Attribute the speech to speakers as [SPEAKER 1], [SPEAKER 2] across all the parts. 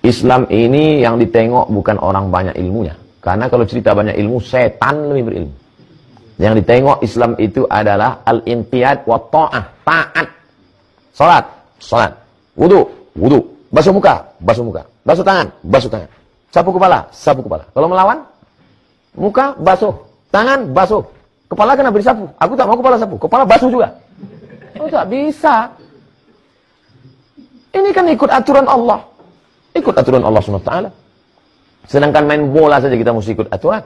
[SPEAKER 1] Islam ini yang ditengok bukan orang banyak ilmunya. Karena kalau cerita banyak ilmu, setan lebih berilmu. Yang ditengok Islam itu adalah al-inqiyad wa ta'ah, taat. Salat, salat. Wudu, wudu. Basuh muka, basuh muka. Basuh tangan, basuh tangan. Sapu kepala, sapu kepala. Kalau melawan, muka basuh, tangan basuh. Kepala kenapa disapu? Aku tak mau kepala sapu, kepala basuh juga. Oh, tak bisa. Ini kan ikut aturan Allah. Ikut aturan Allah SWT. Sedangkan main bola saja kita mesti ikut aturan.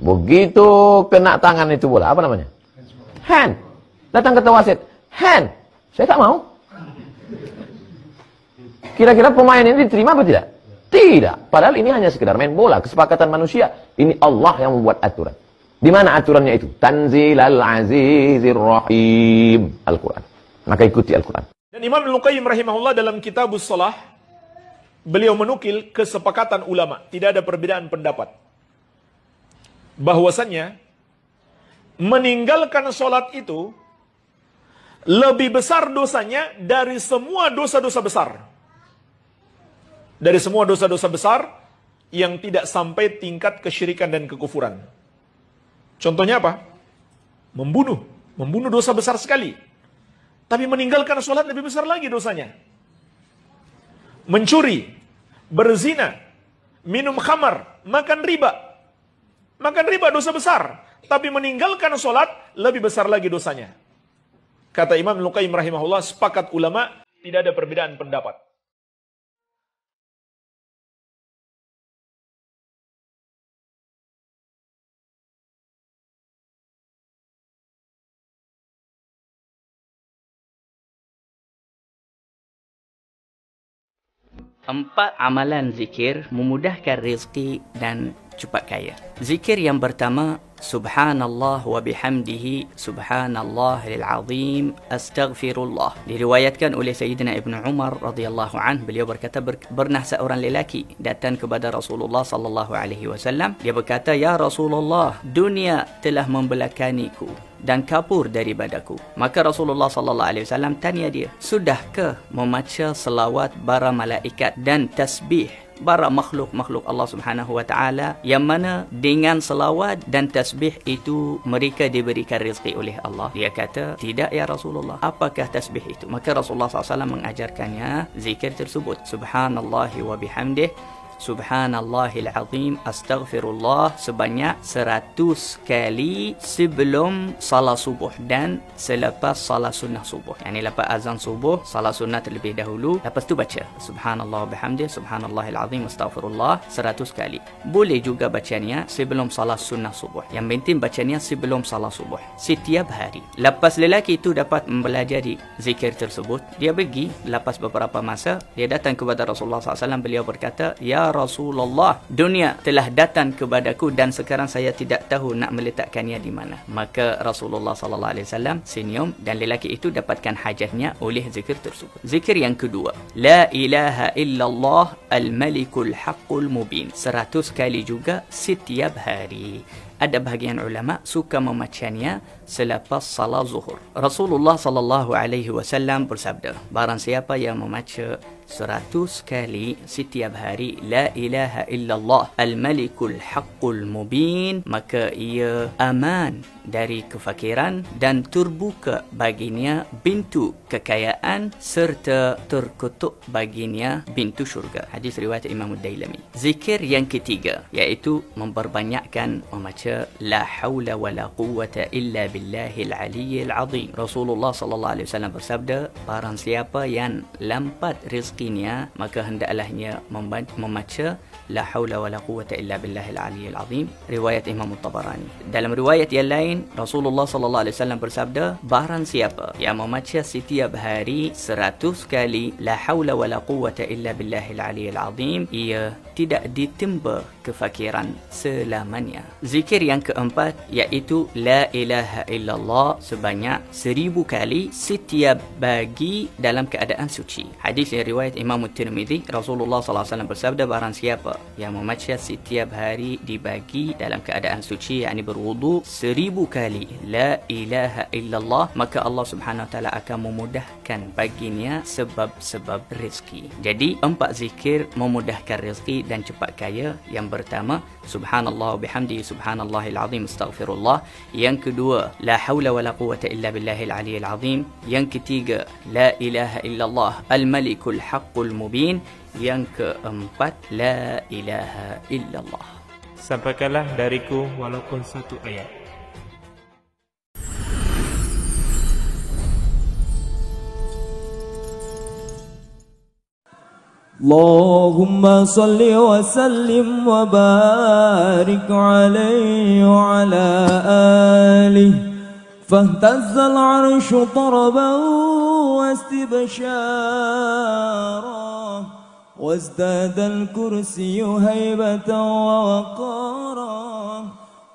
[SPEAKER 1] Begitu kena tangan itu bola, apa namanya? Hand. Datang ke wasit, hand. Saya tak mau. Kira-kira pemain ini diterima apa tidak? Tidak. Padahal ini hanya sekedar main bola, kesepakatan manusia. Ini Allah yang membuat aturan. Di mana aturannya itu? Tanzilal Azizir Rahim. Al-Quran. Maka ikuti Al-Quran.
[SPEAKER 2] Dan Imam Ibnu Qayyim rahimahullah dalam Kitabus Shalah, beliau menukil kesepakatan ulama. Tidak ada perbedaan pendapat. Bahwasannya, meninggalkan sholat itu lebih besar dosanya dari semua dosa-dosa besar. Dari semua dosa-dosa besar yang tidak sampai tingkat kesyirikan dan kekufuran. Contohnya apa? Membunuh. Membunuh dosa besar sekali. Tapi meninggalkan sholat lebih besar lagi dosanya. Mencuri, berzina, minum khamar, makan riba. Makan riba dosa besar. Tapi meninggalkan sholat lebih besar lagi dosanya. Kata Imam Ibnu Qayyim rahimahullah, sepakat ulama, tidak ada perbedaan pendapat.
[SPEAKER 3] Empat amalan zikir memudahkan rezeki dan cepat kaya. Zikir yang pertama, Subhanallah wa bihamdihi, Subhanallahil azim, astaghfirullah. Diriwayatkan oleh Sayyidina Ibnu Umar radhiyallahu anhu, beliau berkata, pernah seorang lelaki datang kepada Rasulullah sallallahu alaihi wasallam. Dia berkata, "Ya Rasulullah, dunia telah membelakangiku dan kabur daripadaku." Maka Rasulullah sallallahu alaihi wasallam tanya dia, "Sudahkah membaca selawat para malaikat dan tasbih para makhluk-makhluk Allah Subhanahu wa taala, yang mana dengan selawat dan tasbih itu mereka diberikan rezeki oleh Allah?" Dia kata, "Tidak ya Rasulullah." "Apakah tasbih itu?" Maka Rasulullah SAW mengajarkannya zikir tersebut, Subhanallahi wa bihamdih, Subhanallahil azim, astaghfirullah, sebanyak 100 kali sebelum salat subuh dan selepas salat sunnah subuh. Yani lepas azan subuh, salat sunnah terlebih dahulu, lepas tu baca Subhanallah bihamdih, Subhanallahil azim, astaghfirullah 100 kali. Boleh juga bacanya sebelum salat sunnah subuh. Yang penting bacanya sebelum salat subuh setiap hari. Lepas lelaki itu dapat mempelajari zikir tersebut, dia pergi lepas beberapa masa, dia datang kepada Rasulullah SAW. Beliau berkata, "Ya Rasulullah, dunia telah datang kepadaku dan sekarang saya tidak tahu nak meletakkannya di mana." Maka Rasulullah sallallahu alaihi wasallam senyum dan lelaki itu dapatkan hajatnya oleh zikir tersebut. Zikir yang kedua, La ilaha illallah al-malikul haqqul mubin, 100 kali juga setiap hari. Ada bahagian ulama suka memacanya selepas salat zuhur. Rasulullah sallallahu alaihi wasallam bersabda, barang siapa yang membaca 100 kali setiap hari La ilaha illallah al-malikul haqqul mubin, maka ia aman dari kefakiran dan terbuka baginya pintu kekayaan serta terkutuk baginya pintu syurga. Hadis riwayat Imam Ad-Dailami. Zikir yang ketiga iaitu memperbanyakkan membaca La hawla wa la quwwata illa billahil aliyyil azim. Rasulullah sallallahu alaihi wasallam bersabda, barang siapa yang lambat rezekinya maka hendaklah membaca La hawla wa la quwwata illa billahil aliyyil azim. Riwayat Imam At-Tabarani. Dalam riwayat yang lain, Rasulullah sallallahu alaihi wasallam bersabda, barang siapa yang membaca setiap hari 100 kali La hawla wa la quwwata illa billahil aliyyil azim, ia tidak ditimba kefakiran selamanya. Zikir yang keempat iaitu La ilaha illallah sebanyak 1000 kali setiap pagi dalam keadaan suci. Hadis yang riwayat Imam At-Tirmidzi, Rasulullah sallallahu alaihi wasallam bersabda, barang siapa yang membaca setiap hari dibagi dalam keadaan suci, yakni berwudu 1000 kali La ilaha illallah, maka Allah Subhanahu wa taala akan memudahkan memudahkan baginya sebab-sebab rezeki. Jadi 4 zikir memudahkan rezeki dan cepat kaya. Yang pertama, subhanallah wa bihamdihi subhanallahil azim astaghfirullah. Yang kedua, la haula wala quwwata illa billahil aliyyil azim. Yang ketiga, la ilaha illallah al malikul haqqul mubin. Yang keempat, la ilaha illallah.
[SPEAKER 4] Sampaikanlah dariku walaupun 1 ayat.
[SPEAKER 5] Allahumma salli wa sallim wa barik alaihi wa ala alihi fahtazza al-arshu taraban wa istibshara wazdada al-kursiyyu haybatan wa waqara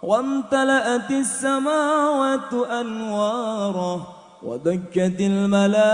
[SPEAKER 5] وامتلأت السماوات أنوارا ودكت الملائكة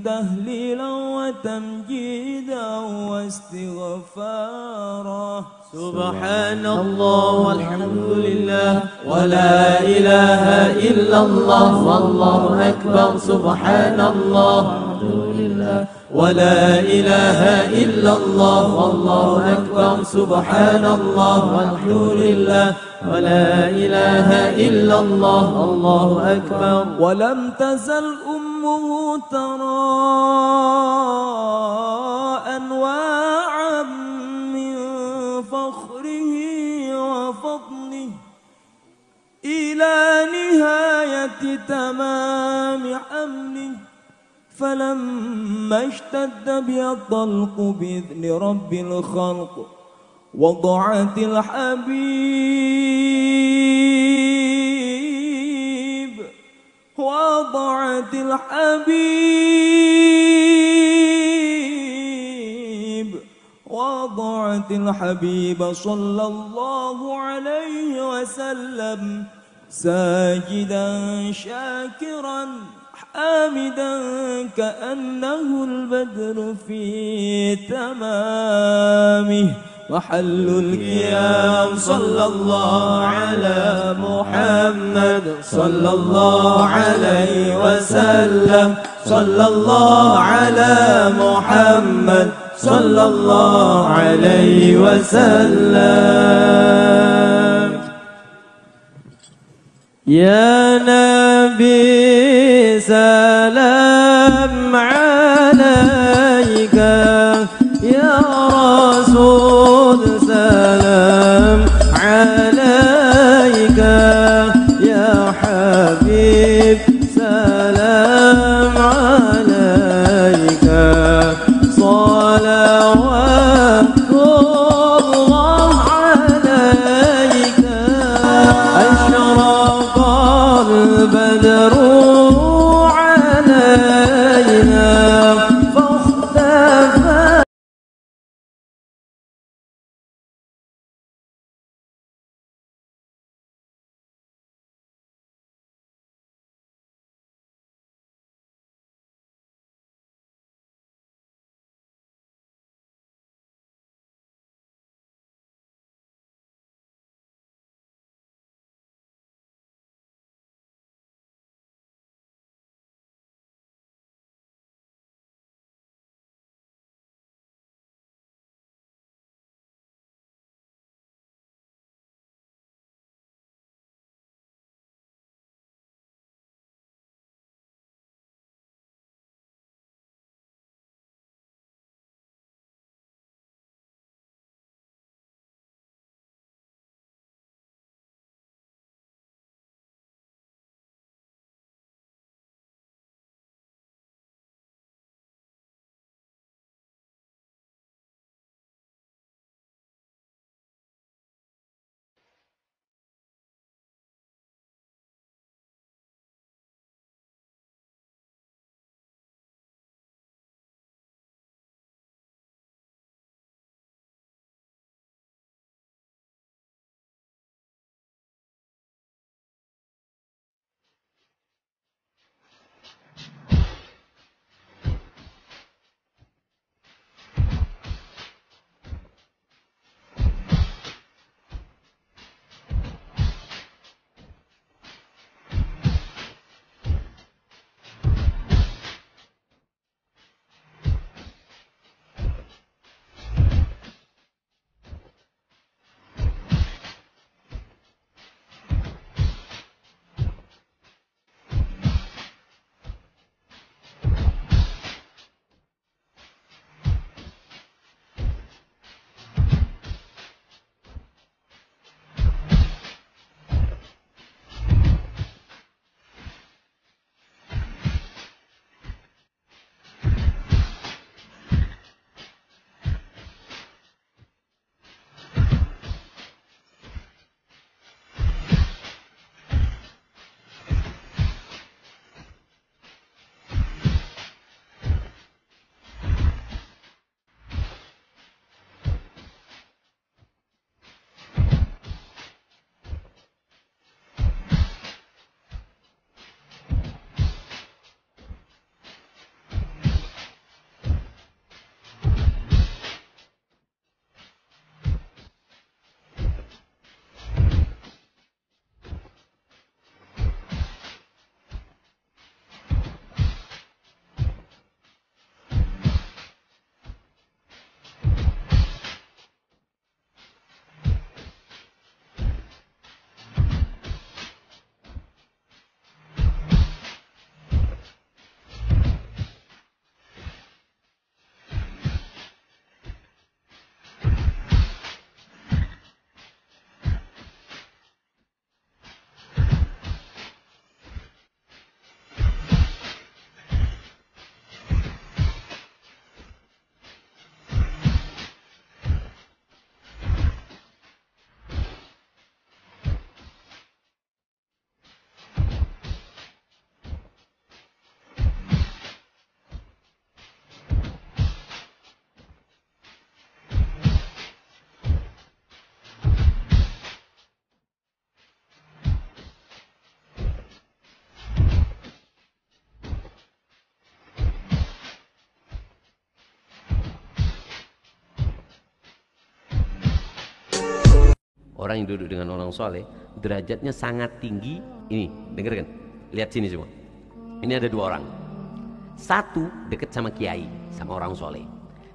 [SPEAKER 5] تهليلا وتمجيدا واستغفارا سبحان الله والحمد لله ولا إله إلا الله والله أكبر سبحان الله والحمد لله ولا إله إلا الله والله أكبر سبحان الله والحمد لله ولا إله إلا الله الله أكبر ولم تزل أمه ترى أنواعا من فخره وفضله إلى نهاية تمام حمله فلما اشتد بها الطلق بإذن رب الخلق وضعت الحبيب صلى الله عليه وسلم ساجدا شاكرا حامدا كأنه البدر في تمامه محل القيام صلى الله على محمد صلى الله عليه وسلم صلى الله على محمد صلى الله عليه وسلم يا نبي سلام عليك يا رسول سلام عليك يا حبيب سلام عليك صلوات الله عليك أشرق البدر
[SPEAKER 6] Orang yang duduk dengan orang soleh derajatnya sangat tinggi. Ini dengarkan, lihat sini semua. Ini ada dua orang. Satu deket sama kiai, sama orang soleh.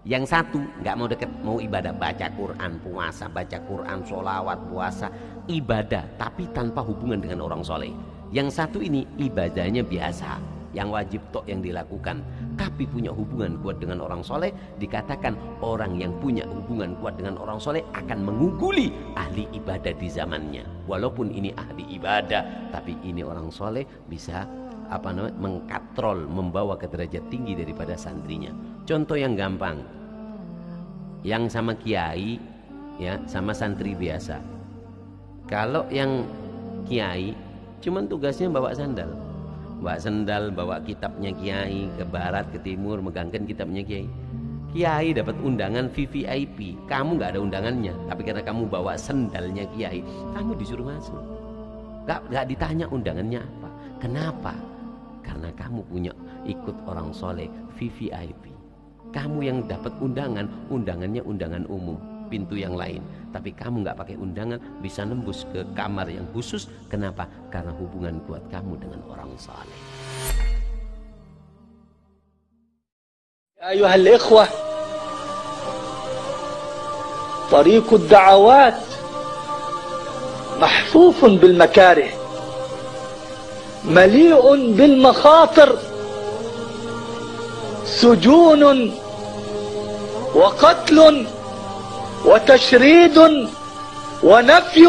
[SPEAKER 6] Yang satu nggak mau deket, mau ibadah, baca Quran, puasa, baca Quran, sholawat, puasa, ibadah, tapi tanpa hubungan dengan orang soleh. Yang satu ini ibadahnya biasa, yang wajib tok yang dilakukan, tapi punya hubungan kuat dengan orang soleh. Dikatakan orang yang punya hubungan kuat dengan orang soleh akan mengungguli ahli ibadah di zamannya. Walaupun ini ahli ibadah, tapi ini orang soleh bisa mengkatrol, membawa ke derajat tinggi daripada santrinya. Contoh yang gampang, yang sama kiai ya sama santri biasa. Kalau yang kiai cuman tugasnya bawa sandal, bawa kitabnya kiai ke barat ke timur, megangkan kitabnya kiai. Kiai dapat undangan VVIP, kamu nggak ada undangannya, tapi karena kamu bawa sandalnya kiai, kamu disuruh masuk. Nggak ditanya undangannya apa. Kenapa? Karena kamu punya ikut orang soleh VVIP. Kamu yang dapat undangan, undangannya undangan umum, pintu yang lain. Tapi kamu nggak pakai undangan, bisa nembus ke kamar yang khusus. Kenapa? Karena hubungan kuat kamu dengan orang soleh.
[SPEAKER 7] أيها الإخوة، طريق الدعوات محفوف بالمكاره، مليء بالمخاطر، سجون وقتل وتشريد ونفي.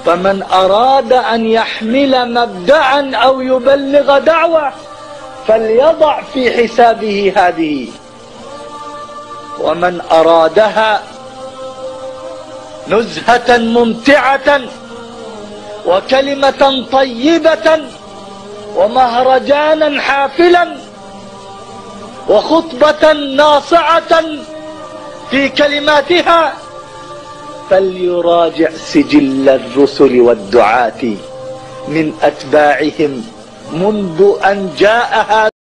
[SPEAKER 7] فمن أراد أن يحمل مبدعا أو يبلغ دعوة فليضع في حسابه هذه، ومن أرادها نزهة ممتعة وكلمة طيبة ومهرجانا حافلا وخطبة ناصعة في كلماتها فليراجع سجل الرسل والدعاة من أتباعهم منذ أن جاء هذا.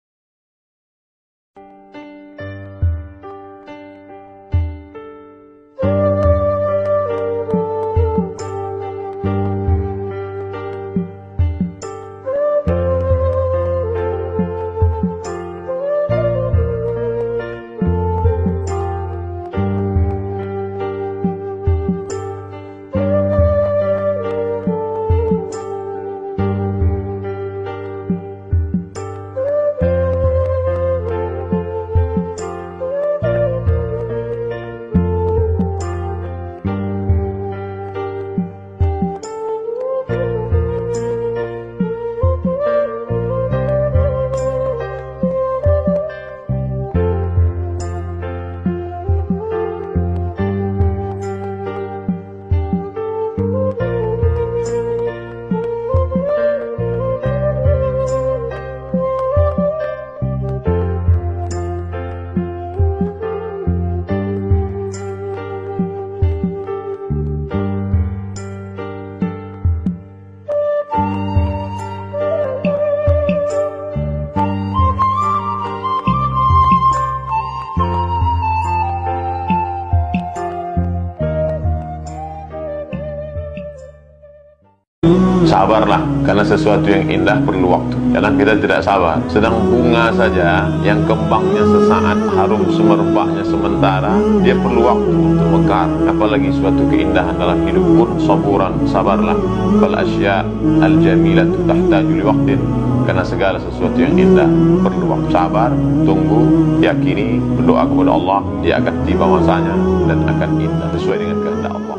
[SPEAKER 8] Sabarlah, karena sesuatu yang indah perlu waktu. Kadang kita tidak sabar. Sedang bunga saja yang kembangnya sesaat, harum semerbaknya sementara, dia perlu waktu untuk mekar. Apalagi suatu keindahan dalam hidup pun. Saburan, sabarlah. Fal asya al jamilatu tahtaju li waqtin. Karena segala sesuatu yang indah perlu waktu. Sabar, tunggu, yakini, berdoa kepada Allah, dia akan tiba masanya dan akan indah sesuai dengan kehendak Allah.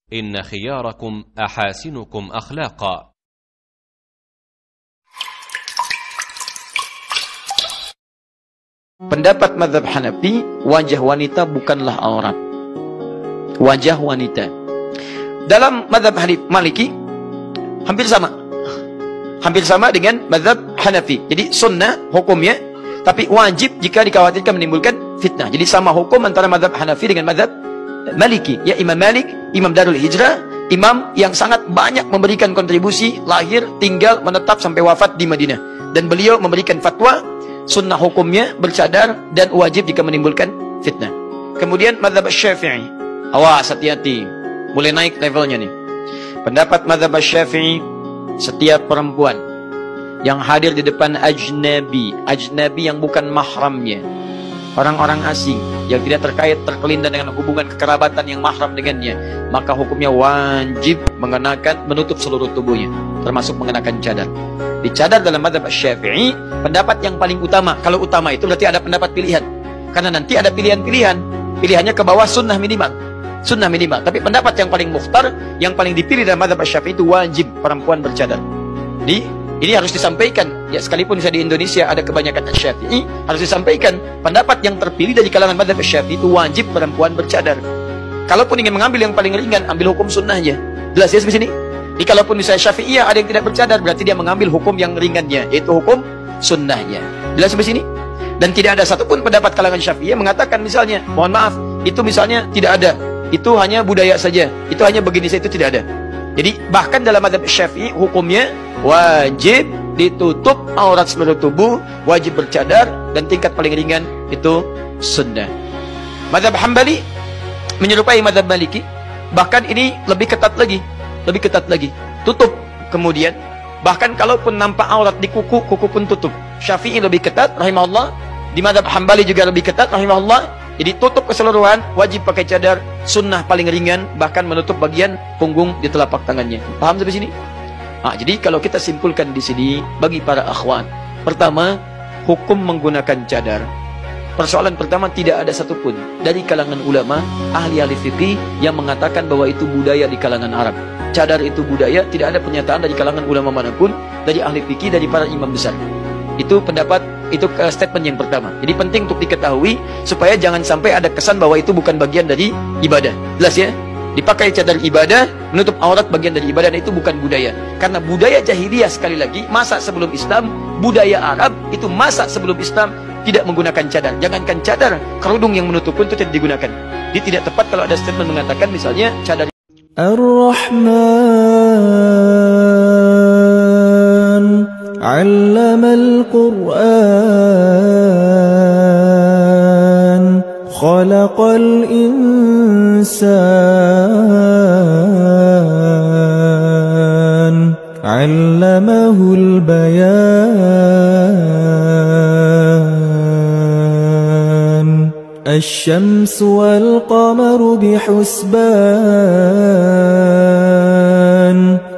[SPEAKER 9] إن خياركم أحاسنكم أخلاقا.
[SPEAKER 10] Pendapat mazhab Hanafi, wajah wanita bukanlah aurat. Wajah wanita. Dalam mazhab Maliki hampir sama. Hampir sama dengan mazhab Hanafi. Jadi sunnah hukumnya, tapi wajib jika dikhawatirkan menimbulkan fitnah. Jadi sama hukum antara mazhab Hanafi dengan mazhab Maliki. Ya, Imam Malik, Imam Darul Hijrah, imam yang sangat banyak memberikan kontribusi, lahir, tinggal, menetap sampai wafat di Madinah. Dan beliau memberikan fatwa, sunnah hukumnya bercadar dan wajib jika menimbulkan fitnah. Kemudian mazhab Syafi'i, awas hati-hati, mulai naik levelnya nih. Pendapat mazhab Syafi'i, setiap perempuan yang hadir di depan ajnabi yang bukan mahramnya, orang-orang asing yang tidak terkelindan dengan hubungan kekerabatan yang mahram dengannya, maka hukumnya wajib menutup seluruh tubuhnya, termasuk mengenakan cadar. Di cadar dalam mazhab Syafi'i, pendapat yang paling utama. Kalau utama itu berarti ada pendapat pilihan, karena nanti ada pilihannya ke bawah sunnah minimal. Tapi pendapat yang paling mukhtar, yang paling dipilih dalam mazhab Syafi'i itu wajib perempuan bercadar. Jadi ini harus disampaikan, ya sekalipun saya di Indonesia ada kebanyakan Syafi'i, harus disampaikan pendapat yang terpilih dari kalangan mazhab Syafi'i itu wajib perempuan bercadar. Kalaupun ingin mengambil yang paling ringan, ambil hukum sunnahnya. Jelas ya di sini? Jadi kalaupun misalnya Syafi'iyah ada yang tidak bercadar, berarti dia mengambil hukum yang ringannya, yaitu hukum sunnahnya. Jelas sampai sini? Dan tidak ada satupun pendapat kalangan Syafi'iyah mengatakan misalnya, mohon maaf, itu misalnya tidak ada, itu hanya budaya saja, itu hanya begini saja, itu tidak ada. Jadi bahkan dalam mazhab Syafi'i hukumnya wajib ditutup aurat seluruh tubuh, wajib bercadar, dan tingkat paling ringan itu sunnah. Mazhab Hambali menyerupai mazhab Maliki, bahkan ini lebih ketat lagi, tutup. Kemudian bahkan kalaupun nampak aurat di kuku pun tutup. Syafi'i lebih ketat rahimahullah, di mazhab Hambali juga lebih ketat rahimahullah. Jadi tutup keseluruhan, wajib pakai cadar, sunnah paling ringan, bahkan menutup bagian punggung di telapak tangannya. Paham sampai sini? Jadi kalau kita simpulkan di sini bagi para akhwat, pertama, hukum menggunakan cadar. Persoalan pertama, tidak ada satupun dari kalangan ulama, ahli-ahli fikih yang mengatakan bahwa itu budaya di kalangan Arab. Cadar itu budaya, tidak ada pernyataan dari kalangan ulama manapun, dari ahli fikih, dari para imam besar. Itu pendapat, itu statement yang pertama. Jadi penting untuk diketahui supaya jangan sampai ada kesan bahwa itu bukan bagian dari ibadah. Jelas ya? Dipakai cadar ibadah, menutup aurat bagian dari ibadah, dan itu bukan budaya. Karena budaya jahiliyah sekali lagi, masa sebelum Islam, budaya Arab itu masa sebelum Islam tidak menggunakan cadar. Jangankan cadar, kerudung yang menutup pun itu tidak digunakan. Jadi tidak tepat kalau ada statement mengatakan misalnya cadar
[SPEAKER 5] Ar-Rahman 'allamal Qur'an khalaqal insan 'allamahul bayan الشمس والقمر بحسبان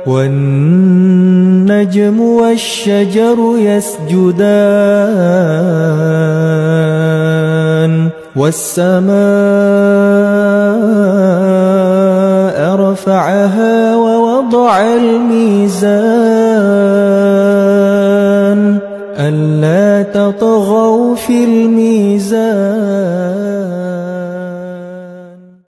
[SPEAKER 5] والنجم والشجر يسجدان والسماء رفعها ووضع الميزان ألا تطغوا في الميزان